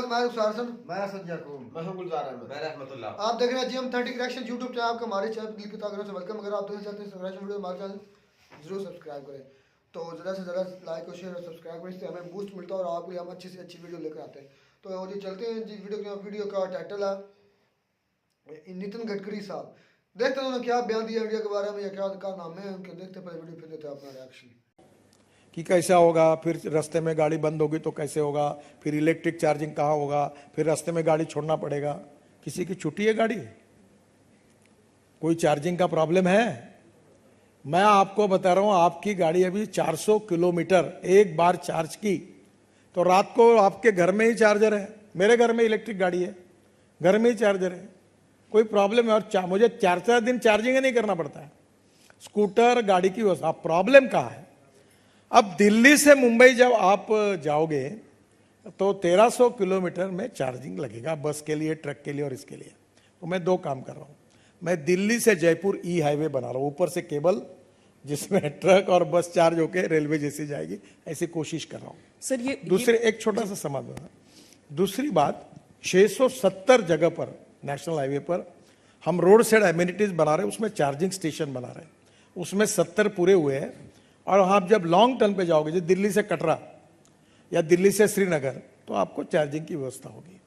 मैं रुखसार हसन, मैं असद याकूब, मैं हूं गुलजार अहमद, मैं रहमतुल्लाह। आप देख रहे हैं GM30 करेक्शन यूट्यूब चैनल। आपका हमारे चैनल दिल की ताकत से वेलकम। अगर आप देखना चाहते हैं करेक्शन वीडियो हमारे चैनल जरूर सब्सक्राइब करें। तो ज़्यादा से ज़्यादा लाइक और शेयर और सब्सक्राइब करें, इससे हमें बूस्ट मिलता है और आपके लिए हम अच्छी से अच्छी वीडियो लेकर आते हैं। तो जी चलते हैं जी, वीडियो का टाइटल है नितिन गडकरी साहब। देखते हैं उन्होंने क्या बयान दिया इंडिया के बारे में या क्या नाम है उनके। देखते हैं पहले वीडियो, फिर देते हैं अपना रिएक्शन कि कैसा होगा, फिर रास्ते में गाड़ी बंद होगी तो कैसे होगा, फिर इलेक्ट्रिक चार्जिंग कहाँ होगा, फिर रास्ते में गाड़ी छोड़ना पड़ेगा। किसी की छुट्टी है गाड़ी? कोई चार्जिंग का प्रॉब्लम है? मैं आपको बता रहा हूं, आपकी गाड़ी अभी 400 किलोमीटर एक बार चार्ज की तो रात को आपके घर में ही चार्जर है। मेरे घर में इलेक्ट्रिक गाड़ी है, घर में ही चार्जर है, कोई प्रॉब्लम है और मुझे 4-4 दिन चार्जिंग नहीं करना पड़ता है। स्कूटर गाड़ी की व्यवस्था, प्रॉब्लम कहाँ है? अब दिल्ली से मुंबई जब आप जाओगे तो 1300 किलोमीटर में चार्जिंग लगेगा, बस के लिए, ट्रक के लिए और इसके लिए। तो मैं 2 काम कर रहा हूं। मैं दिल्ली से जयपुर ई हाईवे बना रहा हूं, ऊपर से केबल जिसमें ट्रक और बस चार्ज होकर रेलवे जैसी जाएगी, ऐसी कोशिश कर रहा हूं। सर ये दूसरे एक छोटा सा समाधान। दूसरी बात, 670 जगह पर नेशनल हाईवे पर हम रोड साइड एमिनिटीज बना रहे हैं, उसमें चार्जिंग स्टेशन बना रहे हैं, उसमें 70 पूरे हुए हैं। और आप जब लॉन्ग टर्न पे जाओगे, जो दिल्ली से कटरा या दिल्ली से श्रीनगर, तो आपको चार्जिंग की व्यवस्था होगी,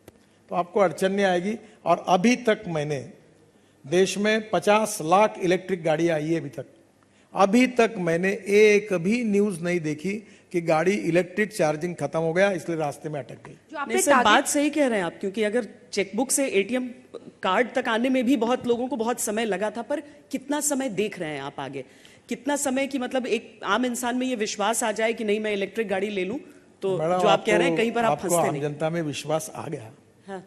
तो आपको अड़चन नहीं आएगी। और अभी तक मैंने देश में 50 लाख इलेक्ट्रिक गाड़ी आई है अभी तक मैंने एक भी न्यूज नहीं देखी कि गाड़ी इलेक्ट्रिक चार्जिंग खत्म हो गया इसलिए रास्ते में अटक गई। नहीं सर, बात सही कह रहे हैं आप, क्योंकि अगर चेकबुक से एटीएम कार्ड तक आने में भी बहुत लोगों को बहुत समय लगा था, पर कितना समय देख रहे हैं आप आगे? कितना समय की मतलब एक आम इंसान में ये विश्वास आ जाए कि नहीं मैं इलेक्ट्रिक गाड़ी ले लूं, तो जो आप कह रहे हैं कहीं पर आप फंसते आम नहीं। जनता में विश्वास आ गया। हाँ।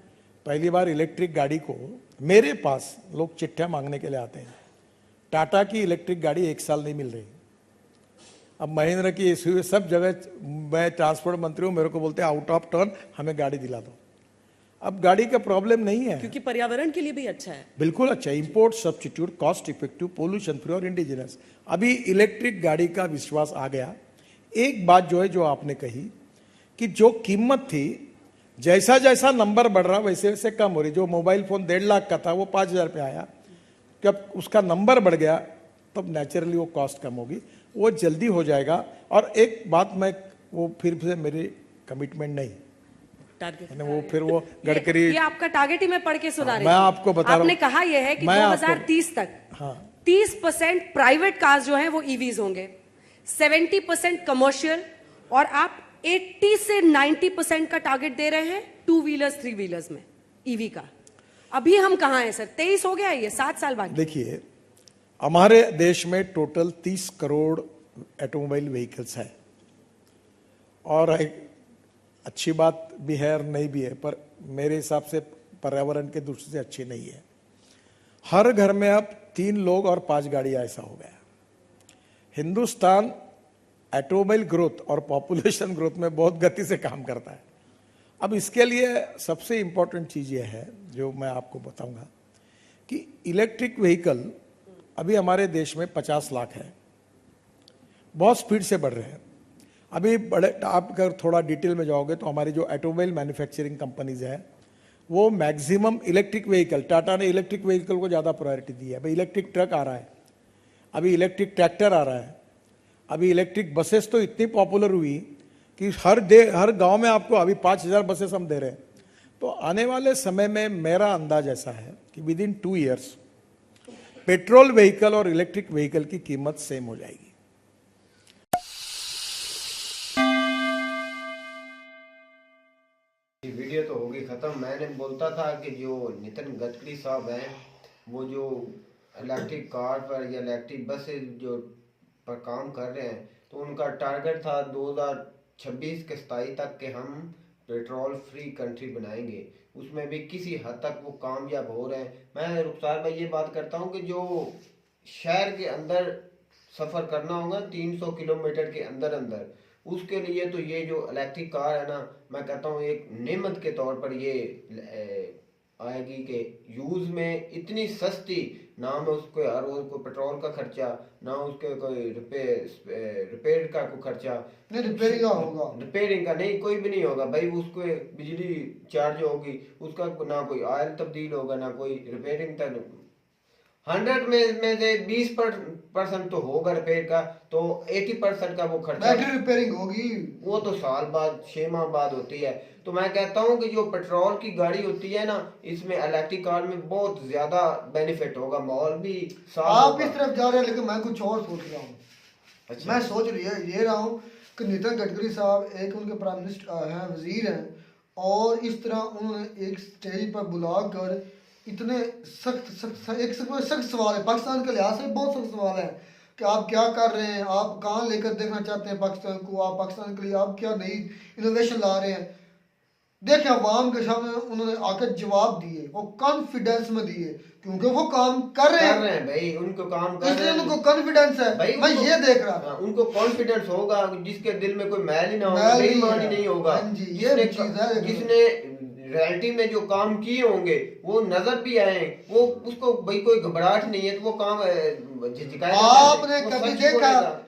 पहली बार इलेक्ट्रिक गाड़ी को मेरे पास लोग चिट्ठियां मांगने के लिए आते हैं। टाटा की इलेक्ट्रिक गाड़ी 1 साल नहीं मिल रही। अब महिंद्रा की एसयूवी सब जगह, मैं ट्रांसपोर्ट मंत्री हूं, मेरे को बोलते हैं आउट ऑफ टर्न हमें गाड़ी दिला दो। अब गाड़ी का प्रॉब्लम नहीं है, क्योंकि पर्यावरण के लिए भी अच्छा है। बिल्कुल अच्छा, import substitute, cost effective, pollution free और इंडिजिनस। अभी इलेक्ट्रिक गाड़ी का विश्वास आ गया। एक बात जो है, जो आपने कही कि जो कीमत थी, जैसा जैसा नंबर बढ़ रहा वैसे वैसे कम हो रही। जो मोबाइल फोन 1.5 लाख का था वो 5,000 पे आया, जब उसका नंबर बढ़ गया तब नेचुरली वो कॉस्ट कम होगी, वो जल्दी हो जाएगा। और एक बात मैं, वो फिर से मेरी कमिटमेंट नहीं, टारगेट वो फिर वो गडकरी, ये आपका टारगेट ही मैं पढ़ के सुना रही मैं हूं। आपको बता रहा हूं, आपने कहा यह है कि मैं 2030 तक 30% प्राइवेट कार्स जो हैं वो ईवीज होंगे, 70% कमर्शियल, और आप 80 से 90% का टारगेट दे रहे हैं 2 व्हीलर्स 3 व्हीलर्स में ईवी का। अभी हम कहाँ हैं सर? 23 हो गया है, ये 7 साल बाद। देखिए, हमारे देश में टोटल 30 करोड़ ऑटोमोबाइल व्हीकल्स है, और एक अच्छी बात भी है और नहीं भी है, पर मेरे हिसाब से पर्यावरण के दृष्टि से अच्छी नहीं है। हर घर में अब 3 लोग और 5 गाड़ियां ऐसा हो गया। हिंदुस्तान ऑटोमोबाइल ग्रोथ और पॉपुलेशन ग्रोथ में बहुत गति से काम करता है। अब इसके लिए सबसे इंपॉर्टेंट चीज ये है, जो मैं आपको बताऊंगा, कि इलेक्ट्रिक व्हीकल अभी हमारे देश में 50 लाख है, बहुत स्पीड से बढ़ रहे हैं। अभी बड़े, आप अगर थोड़ा डिटेल में जाओगे तो हमारी जो ऑटोमोबाइल मैन्युफैक्चरिंग कंपनीज है वो मैक्सिमम इलेक्ट्रिक व्हीकल, टाटा ने इलेक्ट्रिक व्हीकल को ज़्यादा प्रायोरिटी दी है। अभी इलेक्ट्रिक ट्रक आ रहा है, अभी इलेक्ट्रिक ट्रैक्टर आ रहा है, अभी इलेक्ट्रिक बसेस तो इतनी पॉपुलर हुई कि हर गांव में आपको अभी 5,000 बसेस हम दे रहे हैं। तो आने वाले समय में मेरा अंदाज ऐसा है कि with in 2 years petrol vehicle और इलेक्ट्रिक व्हीकल की कीमत सेम हो जाएगी। वीडियो तो होगी खत्म। मैंने बोलता था कि जो नितिन गडकरी साहब हैं, वो जो इलेक्ट्रिक कार पर या इलेक्ट्रिक बसेस जो पर काम कर रहे हैं, तो उनका टारगेट था 2026 के 27 तक के हम पेट्रोल फ्री कंट्री बनाएंगे। उसमें भी किसी हद तक वो कामयाब हो रहे हैं। मैं रुखसार भाई ये बात करता हूँ कि जो शहर के अंदर सफ़र करना होगा 300 किलोमीटर के अंदर अंदर, उसके लिए तो ये जो इलेक्ट्रिक कार है ना, मैं कहता हूँ एक नेमत के तौर पर ये आएगी कि यूज़ में इतनी सस्ती ना में उसको हर रोज कोई पेट्रोल का खर्चा, ना उसके कोई रिपेयर का कोई खर्चा। नहीं रिपेयरिंग का होगा, रिपेयरिंग का नहीं, कोई भी नहीं होगा भाई। उसको बिजली चार्ज होगी, उसका ना कोई ऑयल तब्दील होगा, ना कोई रिपेयरिंग तक। 100 में से 20% तो होगा रिपेयर का, तो 80% का वो खर्चा, बैटरी रिपेयरिंग होगी, वो तो साल बाद 6 माह बाद होती है। तो मैं कहता हूँ कि जो पेट्रोल की गाड़ी होती है ना, इसमें इलेक्ट्रिक कार में बहुत ज्यादा बेनिफिट होगा, माहौल भी साफ आप होगा। इस तरफ जा रहे हैं लेकिन मैं कुछ और सोच रहा हूँ। अच्छा। मैं सोच ये रहा हूँ कि नितिन गडकरी साहब एक उनके प्राइम मिनिस्टर हैं, वजीर हैं, और इस तरह उन्होंने एक स्टेज पर बुलाकर इतने सख्त सवाल है, पाकिस्तान के लिहाज से बहुत सख्त सवाल है कि आप क्या कर रहे हैं, आप कहाँ लेकर देखना चाहते हैं पाकिस्तान को, आप पाकिस्तान के लिए आप क्या नई इनोवेशन ला रहे हैं। देखिए अवाम के सामने उन्होंने आकर जवाब दिए, वो कॉन्फिडेंस में दिए, क्योंकि वो काम कर रहे हैं भाई, उनको काम कर इसलिए रहे हैं, उनको कॉन्फिडेंस है भाई। मैं ये देख रहा था, उनको कॉन्फिडेंस होगा, जिसके दिल में कोई मैल ही ना होगा, मैल नहीं बेईमानी है। नहीं होगा। हाँ जी, ये भी चीज़ है। जिसने रियलिटी में जो काम किए होंगे वो नजर भी आए, वो उसको भाई कोई घबराहट नहीं है, तो वो काम झिझकाएगा। आपने वो कभी सच देखा बोलेगा।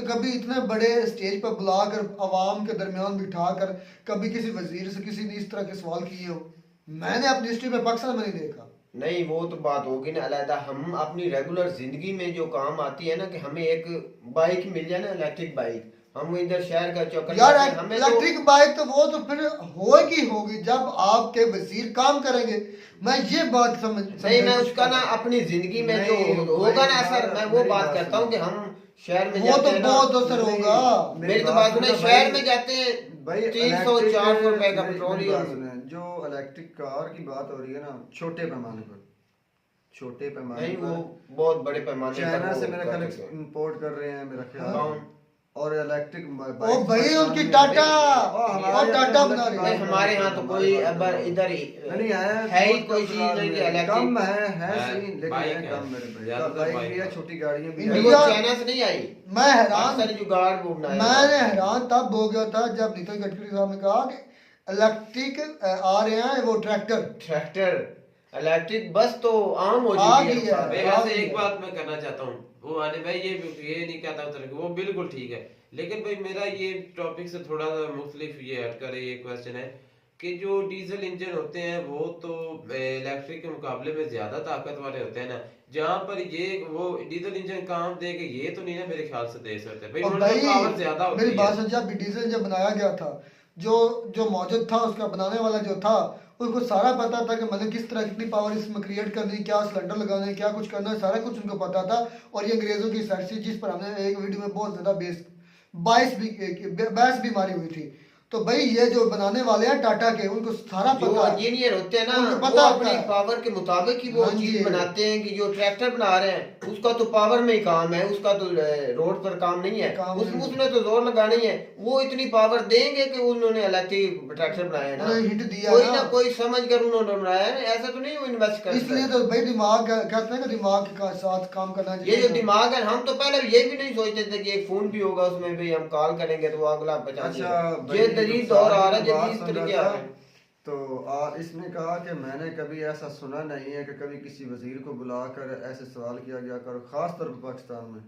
कभी इतने बड़े स्टेज पर बुलाकर अवाम के दरमियान बिठाकर कभी किसी वजीर से किसी ने इस तरह के सवाल किए हो? मैंने अपनी हिस्ट्री में पाकिस्तान में नहीं देखा। नहीं, वो तो बात होगी ना अलहदा। हम अपनी रेगुलर जिंदगी में जो काम आती है ना, कि हमें एक बाइक मिल जाए ना, इलेक्ट्रिक बाइक, हम इधर शहर का चौकर यार हमें इलेक्ट्रिक बाइक तो वो तो फिर होगी जब आपके वजीर काम करेंगे। मैं ये बात नहीं, मैं उसका ना अपनी जिंदगी में जो होगा ना असर, मैं वो बात करता हूँ कि हम शहर में वो तो जाते हैं ना, बहुत असर होगा। मेरी तो बात सुने, शहर में जाते हैं 300-400 रुपए का पेट्रोलियम। जो इलेक्ट्रिक कार की बात हो रही है ना, छोटे पैमाने पर, छोटे पैमाने नहीं, वो पर बहुत बड़े पैमाने पर चाइना वो से मेरा ख्याल कर सकते हैं। इंपोर्ट कर रहे हैं मेरा ख्याल। कौन? और इलेक्ट्रिक ओ भाई उनकी टाटा और टाटा बना रही भाई है। हमारे यहाँ तो कोई अब इधर ही नहीं है ही कोई चीज नहीं कि इलेक्ट्रिक कम है सही, लेकिन बाइक है है। कम मेरे भाई। ज्यादातर बाइक बाइक भी है, है। छोटी गाड़ियां भी भाई हैं। वो इंडिया- चाइना से नहीं आई, मैं हैरान पाकिस्तानी जुगाड़ वो बनाया। मैंने हैरान तब हो गया था जब नितिन गडकरी साहब ने कहा कि इलेक्ट्रिक आ रहे हैं वो ट्रैक्टर इलेक्ट्रिक बस तो आम हो आ चुकी गई है। है। भाई हाँ वैसे जी। एक बात मैं करना चाहता हूँ, वो आने भाई ये नहीं कहता उतर वो बिल्कुल ठीक है, लेकिन भाई मेरा ये टॉपिक से थोड़ा सा मुख्तलिफ ये हट कर ये क्वेश्चन है कि जो डीजल इंजन होते हैं वो तो इलेक्ट्रिक के मुकाबले में ज्यादा ताकत वाले होते हैं ना, जहाँ पर ये वो डीजल इंजन काम देगा ये तो नहीं ना मेरे ख्याल से दे सकते भाई, और उनमें भाई पावर ज्यादा होती मेरी है। बात सुन, जब डीजल जब बनाया गया था, जो मौजूद था उसका बनाने वाला जो था उसको सारा पता था कि मैंने किस तरह कितनी पावर इसमें क्रिएट करनी, क्या सिलेंडर लगाना है, क्या कुछ करना है, सारा कुछ उनको पता था। और ये अंग्रेजों की साइड से जिस पर हमने एक वीडियो में बहुत ज्यादा बहस भी मारी हुई थी। तो भाई ये जो बनाने वाले हैं टाटा के, उनको सारा जो पता है। इंजीनियर होते हैं ना, उनको वो पता अपनी होता है। पावर के मुताबिक ही वो हाँ जी। चीज बनाते हैं। कि जो ट्रैक्टर बना रहे हैं उसका तो पावर में ही काम है, उसका तो रोड पर काम नहीं है, काम नहीं। उसमें तो जोर लगाना ही है। वो इतनी पावर देंगे कि उन्होंने इलेक्ट्रिक ट्रैक्टर बनाया है ना, उन्हें हिट दिया कोई ना। ना कोई समझ कर उन्होंने बनाया है, ऐसा तो नहीं वो इन्वेस्ट कर इसलिए तो भाई दिमाग कहते हैं कि दिमाग के साथ काम करना ये चाहिए। जो दिमाग है, हम तो पहले ये भी नहीं सोचते थे कि एक फोन भी होगा उसमें भी हम कॉल करेंगे तो वो अगला पहचान अच्छा लेगा। भाई, ये जदीद दौर आ रहा है, बात जदीद सुन तरीके रहा आ था, रहे हैं। तो इसने कहा कि मैंने कभी ऐसा सुना नहीं है कि कभी किसी वजीर को बुलाकर ऐसे सवाल किया गया कर, खास तौर पर पाकिस्तान में।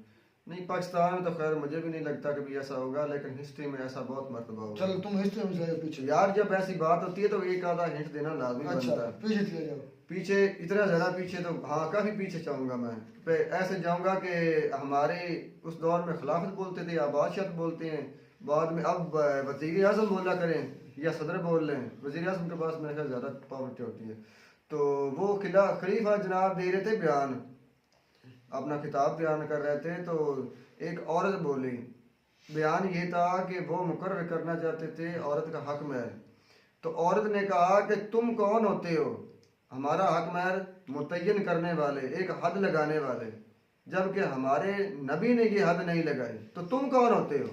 नहीं, पाकिस्तान में तो खैर मुझे भी नहीं लगता कभी ऐसा होगा, लेकिन हिस्ट्री में ऐसा बहुत मरतबा होगा। चलो तुम हिस्ट्री में जाओ पीछे। यार जब ऐसी बात होती है तो एक आधा हिंट देना लाजमी अच्छा बनता है। पीछे चले जाओ। पीछे इतना ज़्यादा पीछे तो हाँ काफ़ी पीछे जाऊंगा मैं। ऐसे जाऊंगा कि हमारे उस दौर में खिलाफत बोलते थे या बादशाह बोलते हैं, बाद में अब वज़ीर आज़म बोला करें या सदर बोल लें। वज़ीर आज़म के पास मेरे ख्याल ज़्यादा पावर होती है। तो वो खलीफा जनाब दे रहे थे बयान, अपना किताब बयान कर रहे थे, तो एक औरत बोली। बयान ये था कि वो मुकर्रर करना चाहते थे औरत का हक महर। तो औरत ने कहा कि तुम कौन होते हो हमारा हक महर मुतय्यन करने वाले, एक हद लगाने वाले, जबकि हमारे नबी ने ये हद नहीं लगाई, तो तुम कौन होते हो?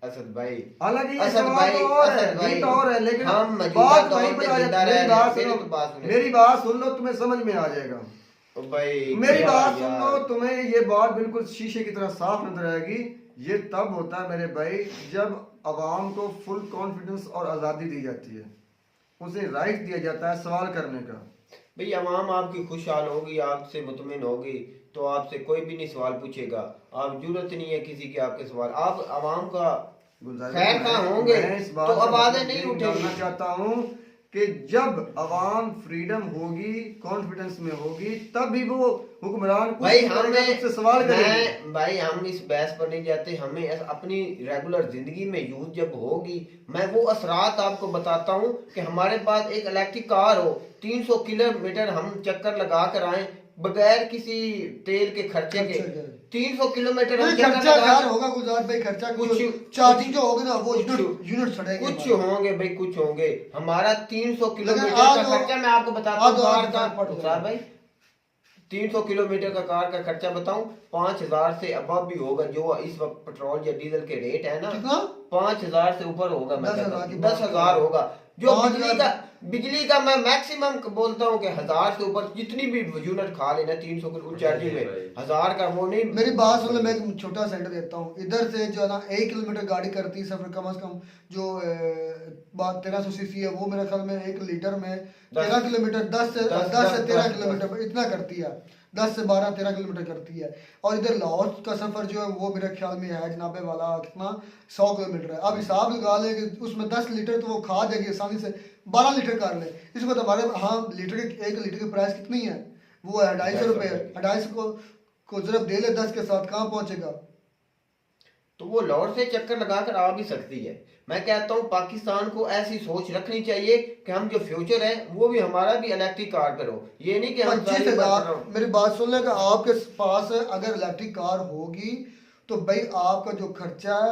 असद भाई, हालांकि ये असद सवाल भाई, तो और असद है, भाई, ये तो और है, लेकिन हम मौजूदा बात दौर वहीं में पर आ जिंदा जाती है। रह रहे हैं। मेरी बात सुन लो, तुम्हें समझ में आ जाएगा। ओ भाई, मेरी क्या बात सुन यार। लो, तुम्हें ये बात बिल्कुल शीशे की तरह साफ नजर आएगी। ये तब होता है मेरे भाई जब अवाम को फुल कॉन्फिडेंस और आज़ादी दी जाती है, उसे राइट दिया जाता है सवाल करने का। भाई आवाम आपकी खुशहाल होगी, आपसे मुतमिन होगी तो आपसे कोई भी नहीं सवाल पूछेगा। आप जरूरत नहीं है किसी के आपके सवाल, आप आवाम का खैर खा होंगे तो आवाजें नहीं उठेगी। चाहता हूँ कि जब आवाम फ्रीडम होगी, कॉन्फिडेंस में होगी, तब भी वो हुक्मरान भाई हमें से सवाल करेंगे। भाई हम इस बहस पर नहीं जाते, हमें अपनी रेगुलर जिंदगी में यूज जब होगी, मैं वो असरात आपको बताता हूँ कि हमारे पास एक इलेक्ट्रिक कार हो, 300 किलोमीटर हम चक्कर लगा कर आए बगैर किसी तेल के खर्चे के, 300 किलोमीटर हम खर्चा यार होगा गुजार भाई, खर्चा कुछ चार्जिंग जो होगी ना वो यूनिट सड़ेंगे, कुछ होंगे भाई, कुछ होंगे। हमारा 300 किलोमीटर का खर्चा मैं आपको बताता हूँ कार का भाई, 300 किलोमीटर का कार का खर्चा बताऊं, 5000 से अब भी होगा जो इस वक्त पेट्रोल या डीजल के रेट है ना, 5000 से ऊपर होगा। मैं 10,000 होगा जो बिजली का मैं मैक्सिमम बोलता हूँ कि 1000 से ऊपर जितनी भी यूनिट खा लेना 300 किलो चार्जिंग में 1000 का वो नहीं। मेरी बात सुन ले, मैं एक छोटा सेंटर देता हूँ। इधर से जो है ना 1 किलोमीटर गाड़ी करती है सफर, कम से कम जो 1300 सीसी है वो मेरे ख्याल में 1 लीटर में 13 किलोमीटर 10 से 13 किलोमीटर इतना करती है, 10 से 12-13 किलोमीटर करती है। और इधर लाहौर का सफर जो है वो मेरे ख्याल में है जनाबे वाला कितना 100 किलोमीटर है। अब हिसाब लगा ले कि उसमें 10 लीटर तो वो खा जाएगी आसानी से, 12 लीटर कर ले इसको तो हमारे, हाँ लीटर के 1 लीटर की प्राइस कितनी है, वो है 250 रुपये। 250 को जरूर दे ले 10 के साथ, कहाँ पहुंचेगा? तो वो लाहौर से चक्कर लगाकर आ भी सकती है। मैं कहता हूँ पाकिस्तान को ऐसी सोच रखनी चाहिए कि हम जो फ्यूचर है वो भी हमारा भी इलेक्ट्रिक कार पर हो, ये नहीं कि हम 25,000। मेरी बात सुन ले कि आपके पास अगर इलेक्ट्रिक कार होगी तो भाई आपका जो खर्चा है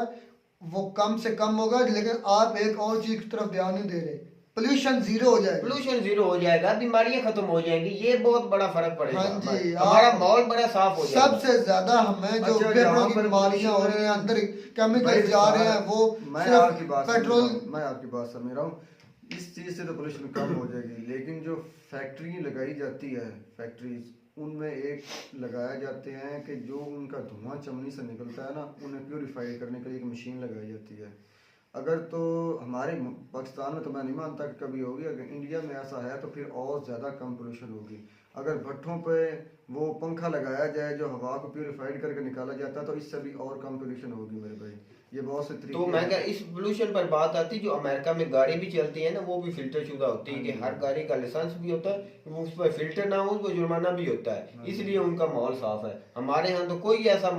वो कम से कम होगा, लेकिन आप एक और चीज की तरफ ध्यान नहीं दे रहे, पोल्यूशन जीरो हो जाएगा। पोल्यूशन जीरो हो जाएगा, बीमारियां खत्म हो जाएंगी, ये बहुत बड़ा फर्क पड़ेगा। हाँ जी, हमारा माहौल बड़ा साफ हो जाएगा। सबसे ज्यादा हमें जो पेट्रोल की बीमारियां हो रही हैं, अंदर केमिकल जा रहे हैं, वो मैं आपकी बात समझ रहा हूँ, इस चीज से तो पोल्यूशन कम हो जाएगी, लेकिन जो फैक्ट्री लगाई जाती है, फैक्ट्रीज उनमें एक लगाया जाते हैं कि जो उनका धुआं चमनी से निकलता है ना, उन्हें प्योरीफाई करने के लिए एक मशीन लगाई जाती है। अगर तो हमारे पाकिस्तान में तो मैं नहीं मानता कि कभी होगी, अगर इंडिया में ऐसा है तो फिर और ज़्यादा कम पोल्यूशन होगी। अगर भट्ठों पे वो पंखा लगाया जाए जो हवा को प्योरीफाइड करके निकाला जाता है तो इससे भी और कम पोल्यूशन होगी मेरे भाई। ये बहुत से तरीके। तो मैं क्या इस पोल्यूशन पर बात आती, जो अमेरिका में गाड़ी भी चलती है ना वो भी फिल्टर शुदा होती है कि हर गाड़ी का लाइसेंस भी होता है, वो उस पर फिल्टर ना हो उसको जुर्माना भी होता है, इसलिए उनका माहौल साफ है। हमारे यहाँ तो कोई ऐसा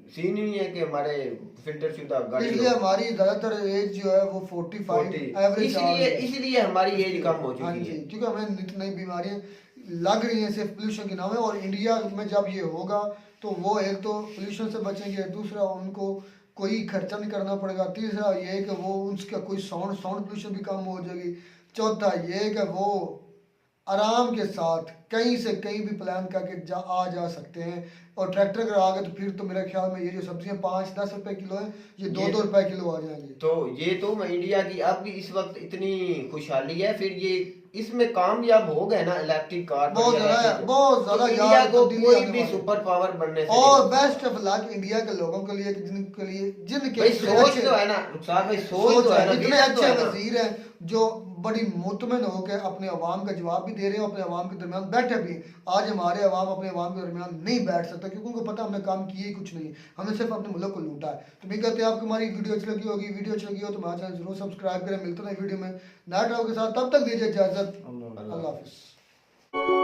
सीन ही नहीं है कि हमारे फिल्टर शुदा गाड़ी, इसलिए हमारी ज्यादातर एज जो है वो 45 एवरेज, इसलिए हमारी एज कम हो चुकी है, क्योंकि हमें नई बीमारियां लग रही हैं सिर्फ पोल्यूशन के नाम है। और इंडिया में जब ये होगा तो वो एक तो पोल्यूशन से बचेंगे, दूसरा उनको कोई खर्चा नहीं करना पड़ेगा, तीसरा ये कि वो उसका कोई साउंड पोल्यूशन भी कम हो जाएगी, चौथा ये कि वो आराम के साथ कहीं से कहीं भी प्लान करके आ जा सकते हैं। और ट्रैक्टर अगर आ गए तो फिर तो मेरे ख्याल में ये जो सब्जियां 5-10 रुपए किलो है ये 2-2 रुपए किलो आ जाएंगे। तो ये तो इंडिया की अब भी इस वक्त इतनी खुशहाली है, फिर ये इसमें कामयाब हो गए ना इलेक्ट्रिक कार, बहुत ज्यादा इंडिया को कोई भी सुपर पावर बनने से और बेस्ट ऑफ लक इंडिया के लोगों के लिए जिनके सोच तो है ना रुखसार भाई, सोच तो है ना, इतने अच्छे वजीर हैं जो बड़ी मुतमिन होकर अपने अवाम का जवाब भी दे रहे हैं, अपने अवाम के दरमियान बैठे भी। आज हमारे अवाम अपने अवाम के दरमियान नहीं बैठ सकता क्योंकि उनको पता हमने काम किए ही कुछ नहीं, हमने सिर्फ अपने मुल्क को लूटा है। तो मैं कहते हैं आपको हमारी वीडियो अच्छी लगी होगी, वीडियो अच्छी लगी हो तो हमारा चैनल जरूर सब्सक्राइब करें। मिलते हैं वीडियो में नए टॉपिक के साथ, तब तक दीजिए इजाजत, अल्लाह हाफिज़।